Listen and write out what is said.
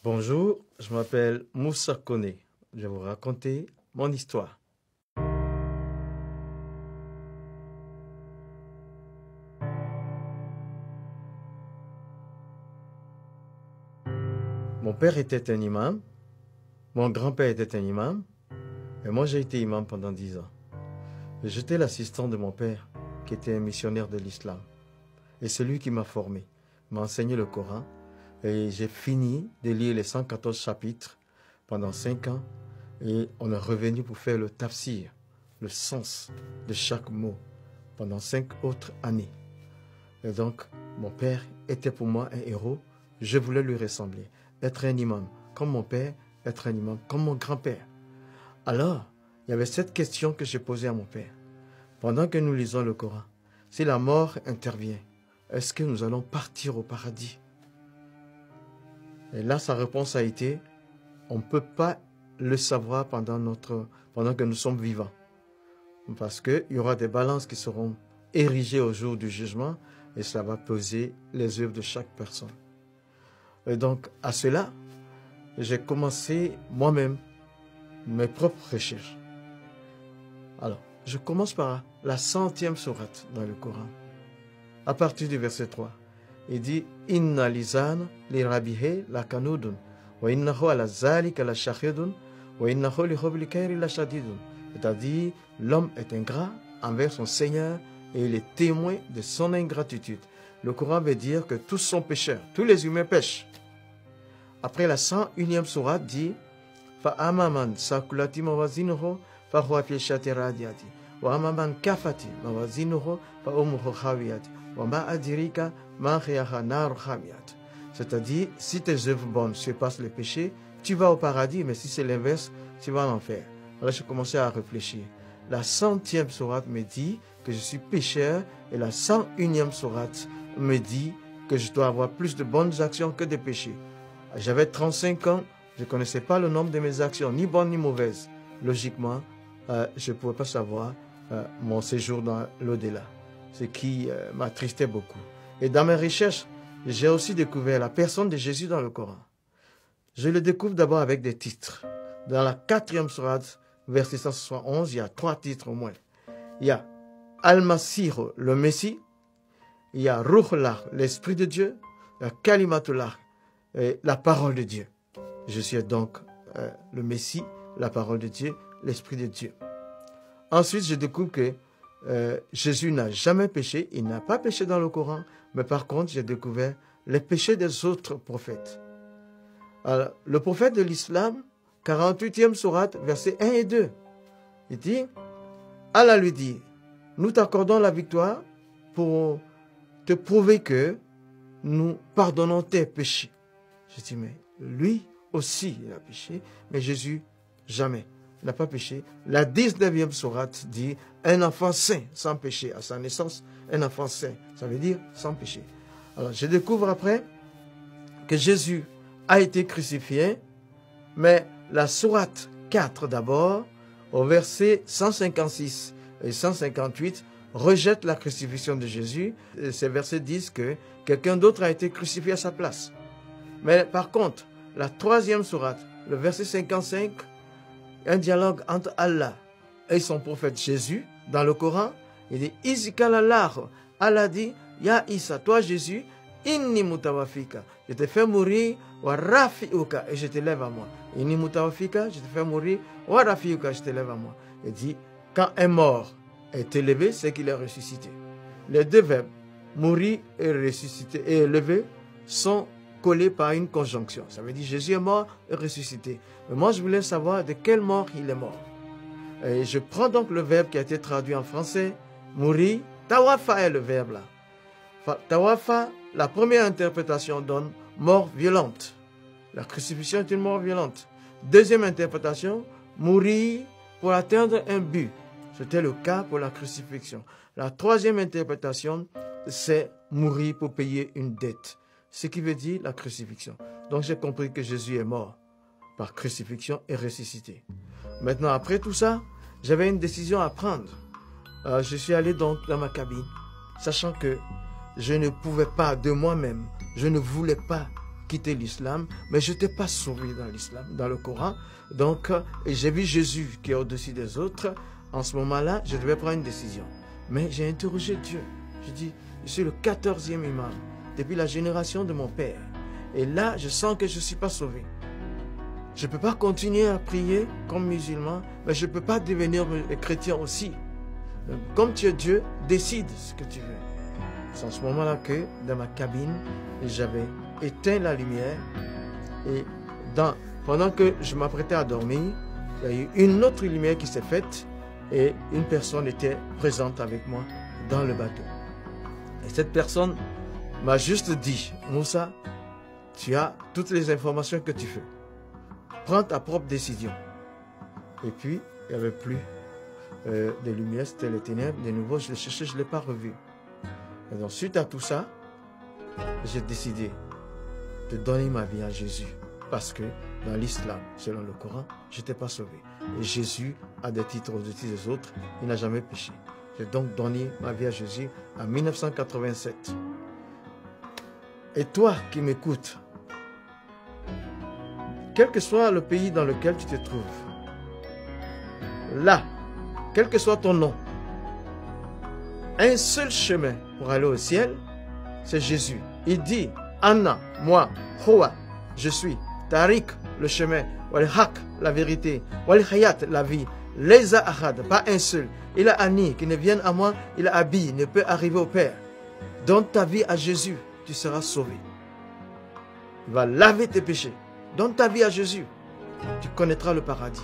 Bonjour, je m'appelle Moussa Koné. Je vais vous raconter mon histoire. Mon père était un imam, mon grand-père était un imam, et moi j'ai été imam pendant 10 ans. J'étais l'assistant de mon père, qui était un missionnaire de l'islam. Et c'est lui qui m'a formé, m'a enseigné le Coran, et j'ai fini de lire les 114 chapitres pendant 5 ans, et on est revenu pour faire le tafsir, le sens de chaque mot, pendant 5 autres années. Et donc, mon père était pour moi un héros, je voulais lui ressembler, être un imam comme mon père, être un imam comme mon grand-père. Alors, il y avait cette question que j'ai posée à mon père. Pendant que nous lisons le Coran, si la mort intervient, est-ce que nous allons partir au paradis? Et là, sa réponse a été, on ne peut pas le savoir pendant que nous sommes vivants. Parce qu'il y aura des balances qui seront érigées au jour du jugement et ça va peser les œuvres de chaque personne. Et donc, à cela, j'ai commencé moi-même mes propres recherches. Alors, je commence par la 100e sourate dans le Coran. À partir du verset 3, il dit « Inna lisan li rabihe la kanudun, wa innahu ala zalika la shahidun, wa innahu li hubli khairi la shadidun. » C'est-à-dire, l'homme est ingrat envers son Seigneur et il est témoin de son ingratitude. Le Coran veut dire que tous sont pécheurs, tous les humains pêchent. Après la 101e sourate dit « Fa'amaman sakulati mawazinuhu fahuwa fi shati radiyati. Wa amaman kafati mawazinuhu fa umuhu khawiyati. Wa ma adirika ma khiyaha nar khamiyat. » C'est-à-dire, si tes œuvres bonnes surpassent le péché, tu vas au paradis, mais si c'est l'inverse, tu vas en enfer. Alors j'ai commencé à réfléchir. La 100e sourate me dit que je suis pécheur et la 101e sourate me dit que je dois avoir plus de bonnes actions que de péchés. J'avais 35 ans, je ne connaissais pas le nombre de mes actions, ni bonnes ni mauvaises. Logiquement, je ne pouvais pas savoir mon séjour dans l'au-delà, ce qui m'attristait beaucoup. Et dans mes recherches, j'ai aussi découvert la personne de Jésus dans le Coran. Je le découvre d'abord avec des titres. Dans la 4e sourate, verset 171, il y a 3 titres au moins. Il y a Al-Masih, le Messie. Il y a Ruhullah, l'Esprit de Dieu. Il y a Kalimatullah, la parole de Dieu. Je suis donc le Messie, la parole de Dieu, l'Esprit de Dieu. Ensuite, je découvre que Jésus n'a jamais péché. Il n'a pas péché dans le Coran. Mais par contre, j'ai découvert les péchés des autres prophètes. Alors, le prophète de l'islam, 48e sourate, versets 1 et 2. Il dit, Allah lui dit, nous t'accordons la victoire pour te prouver que nous pardonnons tes péchés. Je dis, mais lui aussi, il a péché, mais Jésus, jamais. Il n'a pas péché. La 19e sourate dit, un enfant saint, sans péché, à sa naissance, un enfant saint, ça veut dire sans péché. Alors, je découvre après que Jésus a été crucifié, mais la sourate 4 d'abord, au verset 156 et 158, rejette la crucifixion de Jésus. Et ces versets disent que quelqu'un d'autre a été crucifié à sa place. Mais par contre, la 3e sourate, le verset 55, un dialogue entre Allah et son prophète Jésus, dans le Coran, il dit, Izikalallah, Allah dit, Ya Isa, toi Jésus, Inni mutawafika, je te fais mourir, wa rafiuka, et je te lève à moi. Inni mutawafika, je te fais mourir, wa rafiuka, je te lève à moi. Il dit, quand un mort est élevé, c'est qu'il est ressuscité. Les deux verbes, mourir et ressusciter et élever, sont collés par une conjonction. Ça veut dire Jésus est mort et ressuscité. Mais moi, je voulais savoir de quelle mort il est mort. Et je prends donc le verbe qui a été traduit en français, mourir. Tawafa est le verbe là. Tawafa, la première interprétation donne mort violente. La crucifixion est une mort violente. Deuxième interprétation, mourir pour atteindre un but. C'était le cas pour la crucifixion. La troisième interprétation, c'est mourir pour payer une dette. Ce qui veut dire la crucifixion. Donc j'ai compris que Jésus est mort par crucifixion et ressuscité. Maintenant, après tout ça, j'avais une décision à prendre. Je suis allé donc dans ma cabine, sachant que je ne pouvais pas de moi-même, je ne voulais pas quitté l'islam, mais je n'étais pas sauvé dans l'islam, dans le Coran. Donc, j'ai vu Jésus qui est au-dessus des autres. En ce moment-là, je devais prendre une décision. Mais j'ai interrogé Dieu. Je dis, je suis le 14e imam depuis la génération de mon père. Et là, je sens que je ne suis pas sauvé. Je ne peux pas continuer à prier comme musulman, mais je ne peux pas devenir chrétien aussi. Comme tu es Dieu, décide ce que tu veux. C'est en ce moment-là que, dans ma cabine, j'avais éteint la lumière. Et pendant que je m'apprêtais à dormir, il y a eu une autre lumière qui s'est faite et une personne était présente avec moi dans le bateau. Et cette personne m'a juste dit, Moussa, tu as toutes les informations que tu veux. Prends ta propre décision. Et puis, il n'y avait plus de lumière, c'était les ténèbres. De nouveau, je l'ai cherché, je ne l'ai pas revu. Et donc, suite à tout ça, j'ai décidé de donner ma vie à Jésus. Parce que dans l'islam, selon le Coran, je n'étais pas sauvé. Et Jésus a des titres au-dessus des autres. Il n'a jamais péché. J'ai donc donné ma vie à Jésus en 1987. Et toi qui m'écoutes, quel que soit le pays dans lequel tu te trouves, là, quel que soit ton nom, un seul chemin pour aller au ciel, c'est Jésus. Il dit, Anna, moi, Hoa, je suis, Tariq, le chemin, Wal Haq, la vérité, Wal Hayat, la vie, Leza Ahad, pas un seul. Il a Ani, qui ne vienne à moi, il a Abi, ne peut arriver au Père. Donne ta vie à Jésus, tu seras sauvé. Il va laver tes péchés. Donne ta vie à Jésus, tu connaîtras le paradis.